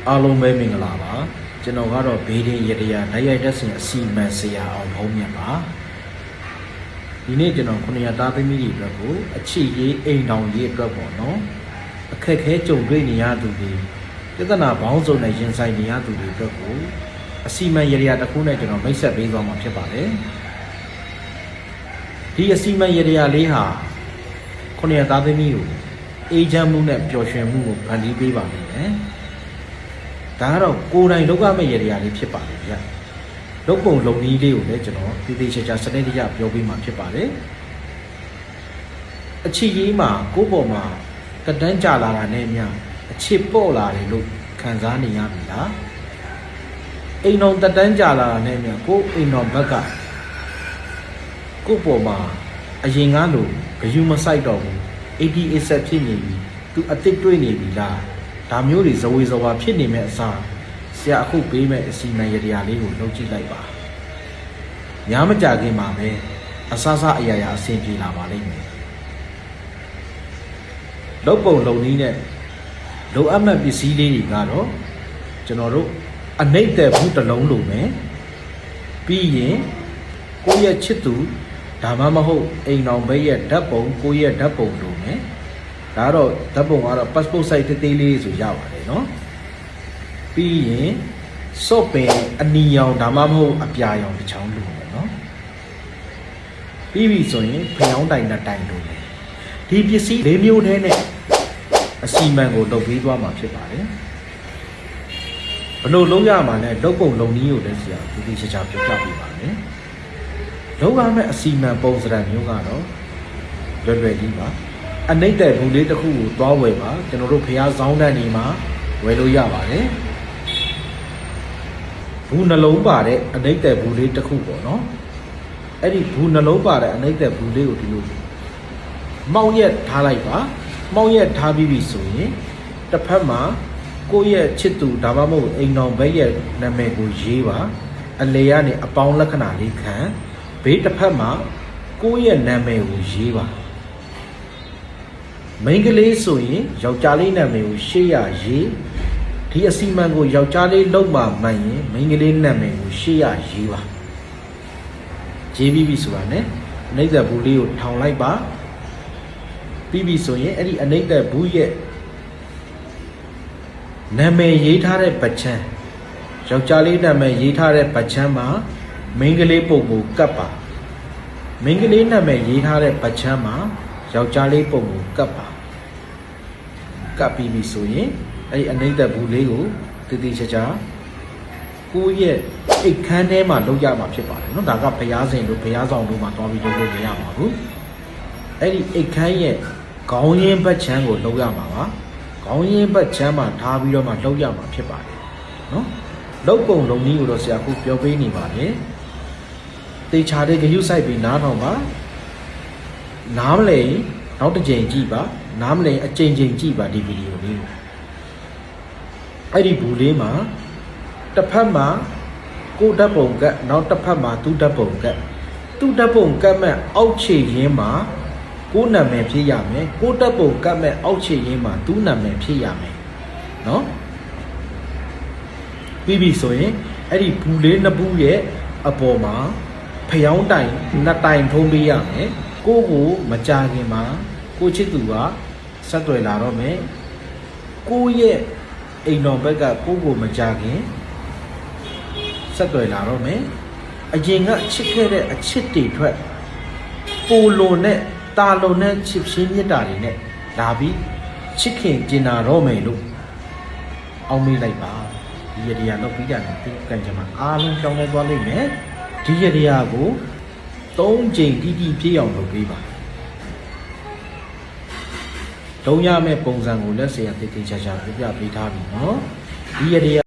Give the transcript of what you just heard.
အားလုံးပဲမင်္ဂလာပါကျွန်တော်ကတော့ဘေးဒင်းရတရားဓာတ်ရိုက်တက်စဉ်အစီမံဆရာအောင်ဖုံးမြတ်ပါဒီနေ့ကျွန်တော်900သားသမီးတွေအတွက်ကိုအချစ်ရေးအိမ်တော်ရေးအတွက်ပေါ့နော်အခက်ခဲကြုံတွေ့နေရသူတွေပြဿနာဘောင်းစုံနဲ့ရင်ဆိုင်နေရသူတွေအတွက်ကိုအစီမံရတရားတစ်ခုနဲ့ကျွန်တော်မိတ်ဆက်ပေးသွားမှာဖြစ်ပါတယ်ဒီအစီမံရတရားလေးဟာ900သားသမီးကိုအေးချမ်းမှုနဲ့ပျော်ရွှင်မှုကိုဖန်တီးပေးပါလိမ့်မယ်ဒါကတော့ကိုယ်တိုင်လောကမဲ့ရတရားလေးဖြစ်ပါလေဗျာလုပ်ပုံလုပ်နည်းလေးကိုလည်းကျွန်တော်တည်တည်ချာချာစနစ်တကျပြောပေးမှာဖြစ်ပါတယ်အချစ်ရေးမှာကိုယ့်ပေါ်မှာတတန်းကြလာတာနဲ့များအချစ်ပေါ့လာတယ်လို့ခံစားနေရပြီလားအိမ်တော်တတန်းကြလာတာနဲ့များကိုယ်အိမ်တော်ဘက်ကကိုယ့်ပေါ်မှာအရင်ကလိုဂယုမဆိုင်တော့ဘူး80 80ဖြစ်နေပြီသူအစ်စ်တွေးနေပြီလားဒါမျိုးတွေဇဝေဇဝါဖြစ်နေမဲ့အစားဆရာအခုပေးမဲ့အစီအမံရတရားလေးကိုလုပ်ကြည့်လိုက်ပါညာမကြခင်မှာပဲအဆအဆအရာရာအဆင်ပြေလာပါလိမ့်မယ်လုပ်ပုံလုပ်နည်းနဲ့လိုအပ်မဲ့ပစ္စည်းလေးတွေကတော့ကျွန်တော်တို့အနှိမ့်သက်ဘူးတစ်လုံးလိုမယ်ပြီးရင်ကိုယ့်ရဲ့ချစ်သူဒါမှမဟုတ်အိမ်တော်ဘက်ရဲ့ဓာတ်ပုံကိုယ့်ရဲ့ဓာတ်ပုံလိုမယ်ဒါတော့ဓာတ်ပုံကတော့ passport size တေးလေးဆိုရပါတယ်เนาะပြီးရင်စော့ပင်အနီရောင်ဒါမှမဟုတ်အပြာရောင်တစ်ချောင်းလိုမယ်เนาะပြီးပြီဆိုရင်ဖျောင်းတိုင်နဲ့တိုင်လိုမယ်ဒီပစ္စည်း၄မျိုးတည်းနဲ့အစီမံကိုလုပ်ပေးသွားမှာဖြစ်ပါတယ်ဘလို့လုံးရမှာလဲလုပ်ပုံလုပ်နည်းကိုလည်းဆရာဒီချာချာပြပြပေးပါမယ်လုံးရမယ့်အစီမံပုံစံမျိုးကတော့လွယ်လွယ်လေးပါအနှိမ့်တဲ့ဘူးလေးတစ်ခုကိုသွားဝယ်ပါကျွန်တော်တို့ဖျားဆောင်းတန်းနေမှာဝယ်လို့ရပါတယ်ဘူးနှလုံးပါတဲ့အနှိမ့်တဲ့ဘူးလေးတစ်ခုပေါ့နော်အဲ့ဒီဘူးနှလုံးပါတဲ့အနှိမ့်တဲ့ဘူးလေးကိုဒီလိုမောင်းရက်ထားလိုက်ပါမောင်းရက်ထားပြီးပြီဆိုရင်တစ်ဖက်မှာကိုယ့်ရဲ့ချစ်သူဒါမှမဟုတ်အိမ်တော်ဘက်ရဲ့နာမည်ကိုရေးပါအလေကနေအပေါင်းလက္ခဏာလေးခံဘေးတစ်ဖက်မှာကိုယ့်ရဲ့နာမည်ကိုရေးပါမိန်းကလေးဆိုရင်ယောက်ျားလေးနာမည်ကိုရှေ့ရရေးဒီအစီမံကိုယောက်ျားလေးလုံးမှမှန်ရင်မိန်းကလေးနာမည်ကိုရှေ့ရရေးပါရေးပြီးပြီဆိုတာနဲ့အနှိမ့်သက်ဘူးလေးကိုထောင်လိုက်ပါပြီးပြီဆိုရင်အဲ့ဒီအနှိမ့်သက်ဘူးရဲ့နာမည်ရေးထားတဲ့ပချမ်းယောက်ျားလေးနာမည်ရေးထားတဲ့ပချမ်းမှာမိန်းကလေးပုံကိုကပ်ပါမိန်းကလေးနာမည်ရေးထားတဲ့ပချမ်းမှာယောက်ျားလေးပုံကိုကပ်ပါကပ်ပြီးပြီဆိုရင်အဲ့ဒီအနှိမ့်သက်ဘူးလေးကိုတည်တည်ချာချာကိုယ့်ရဲ့အိတ်ခမ်းထဲမှာလုပ်ရမှာဖြစ်ပါတယ်နော်ဒါကဘုရားရှင်တို့ဘုရားဆောင်တို့မှာတွားပြီးလုပ်လို့မရပါဘူးအဲ့ဒီအိတ်ခမ်းရဲ့ခေါင်းရင်းဘက်ချမ်းကိုလုပ်ရမှာပါခေါင်းရင်းဘက်ချမ်းမှာထားပြီးတော့မှလုပ်ရမှာဖြစ်ပါတယ်နော်လုပ်ပုံလုပ်နည်းကိုတော့ဆရာခုပြောပေးနေပါတယ်တေချာတဲ့ဂရုစိုက်ပြီးနားထောင်ပါနားမလဲနောက်တစ်ချိန်ကြည့်ပါနားမလဲအချိန်ချင်းကြည့်ပါဒီဗီဒီယိုလေးကိုအဲ့ဒီဘူးလေးမှာတစ်ဖက်မှာကိုဓာတ်ပုံကနောက်တစ်ဖက်မှာသူ့ဓာတ်ပုံကသူ့ဓာတ်ပုံကမဲ့အောက်ခြေရင်းမှာကိုနာမည်ဖြစ်ရမယ်ကိုဓာတ်ပုံကမဲ့အောက်ခြေရင်းမှာသူ့နာမည်ဖြစ်ရမယ်နော်ပြီးပြီဆိုရင်အဲ့ဒီဘူးလေးနှစ်ဘူးရဲ့အပေါ်မှာဖျောင်းတိုင်နှစ်တိုင်ထုံးပေးရမယ်ကိုမကြခင်မှာကိုချစ်သူကဆက်သွယ်လာတော့မယ်ကိုရဲ့အိမ်တော်ဘက်ကကိုမကြခင်ဆက်သွယ်လာတော့မယ်အရင်ကချစ်ခဲ့တဲ့အချစ်တွေထွက်ပိုလွန်နဲ့တာလွန်နဲ့ချစ်ချင်းမြတ်တာတွေနဲ့လာပြီးချစ်ခင်ကျင်နာတော့မယ်လို့အောက်မေ့လိုက်ပါဒီရတရားတော့ပြီးကြတယ်ဒီကံကြမှာအားလုံးကြောင်းလဲသွားလိမ့်မယ်ဒီရတရားကို3ချိန်တိတိပြည့်အောင်လုပ်ပေးပါလုံးရမယ့်ပုံစံကိုလက်ဆရာတည်တည်ချာချာပြပြပေးထားပြီနော်ဒီရတရား